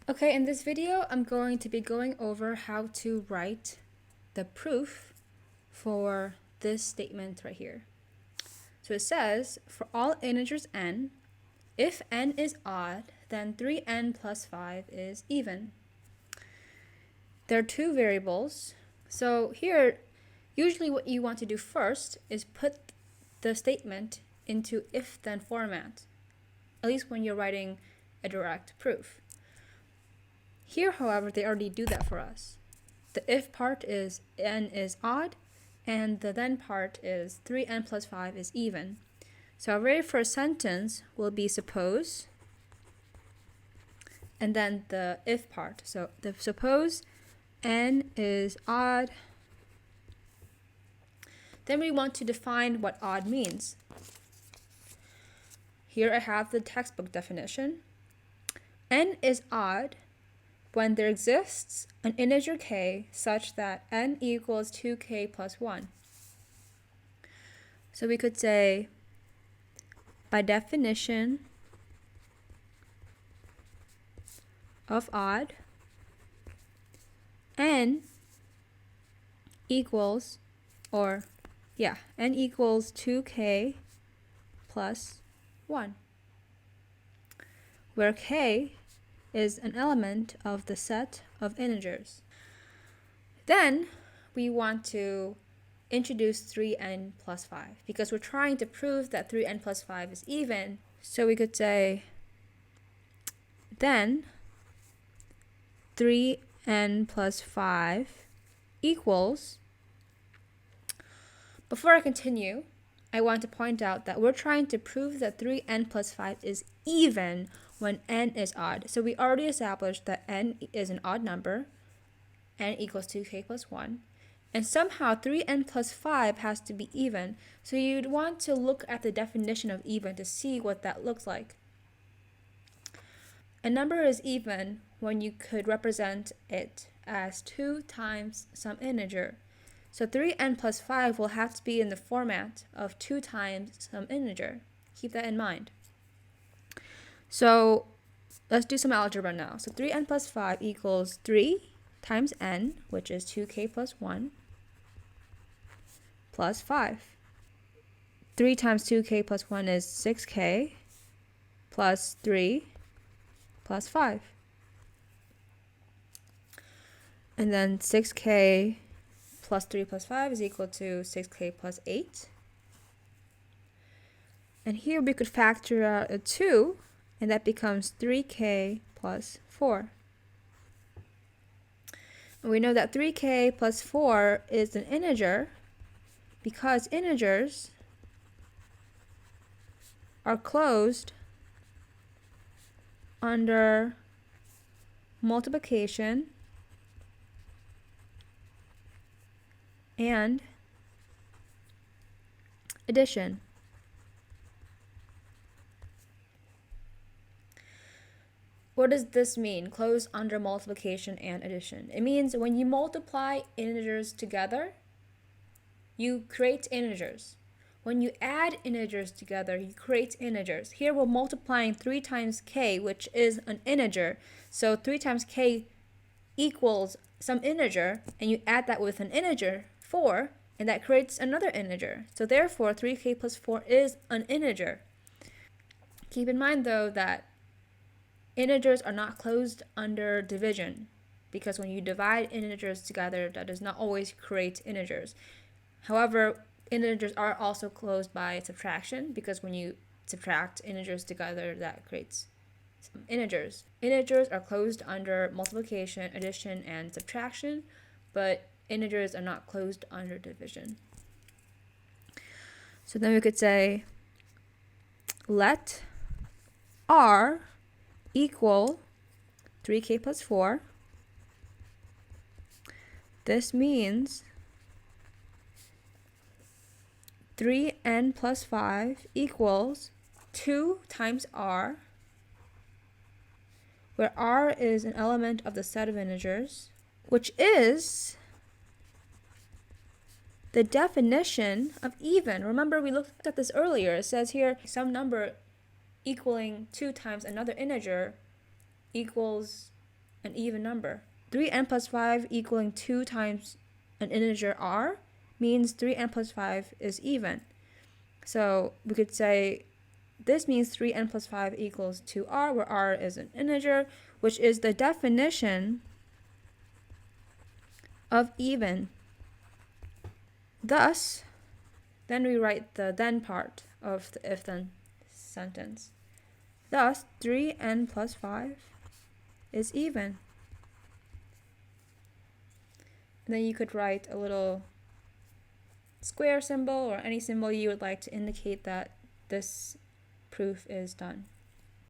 Okay, in this video, I'm going to be going over how to write the proof for this statement right here. So it says, for all integers n, if n is odd, then 3n plus 5 is even. There are two variables. So here, usually what you want to do first is put the statement into if-then format, at least when you're writing a direct proof. Here, however, they already do that for us. The if part is n is odd, and the then part is 3n plus 5 is even. So our very first sentence will be suppose, and then the if part. So the suppose n is odd. Then we want to define what odd means. Here I have the textbook definition. N is odd when there exists an integer k such that n equals 2k plus 1. So we could say, by definition of odd, n equals, n equals 2k plus 1, where k is an element of the set of integers. Then we want to introduce 3n plus 5 because we're trying to prove that 3n plus 5 is even. So we could say, then 3n plus 5 equals. Before I continue, I want to point out that we're trying to prove that 3n plus 5 is even when n is odd. So we already established that n is an odd number, n equals 2k plus 1, and somehow 3n plus 5 has to be even. So you'd want to look at the definition of even to see what that looks like. A number is even when you could represent it as 2 times some integer. So 3n plus 5 will have to be in the format of 2 times some integer. Keep that in mind. So let's do some algebra now. So 3n plus 5 equals 3 times n, which is 2k plus 1, plus 5. 3 times 2k plus 1 is 6k, plus 3, plus 5. And then 6k plus 3 plus 5 is equal to 6k plus 8. And here we could factor out a 2, and that becomes 3k plus 4. And we know that 3k plus 4 is an integer because integers are closed under multiplication and addition. What does this mean, closed under multiplication and addition? It means when you multiply integers together, you create integers. When you add integers together, you create integers. Here we're multiplying 3 times k, which is an integer. So 3 times k equals some integer, and you add that with an integer, 4, and that creates another integer. So therefore, 3k plus 4 is an integer. Keep in mind, though, that integers are not closed under division, because when you divide integers together, that does not always create integers. However, integers are also closed by subtraction, because when you subtract integers together, that creates integers. Integers are closed under multiplication, addition, and subtraction, but integers are not closed under division. So then we could say, let r equal 3k plus 4. This means 3n plus 5 equals 2 times r, where r is an element of the set of integers, which is the definition of even. Remember, we looked at this earlier. It says here some number equaling 2 times another integer equals an even number. 3n plus 5 equaling 2 times an integer r means 3n plus 5 is even. So we could say this means 3n plus 5 equals 2r, where r is an integer, which is the definition of even. Thus, then we write the then part of the if-then sentence. Thus, 3n plus 5 is even. And then you could write a little square symbol or any symbol you would like to indicate that this proof is done.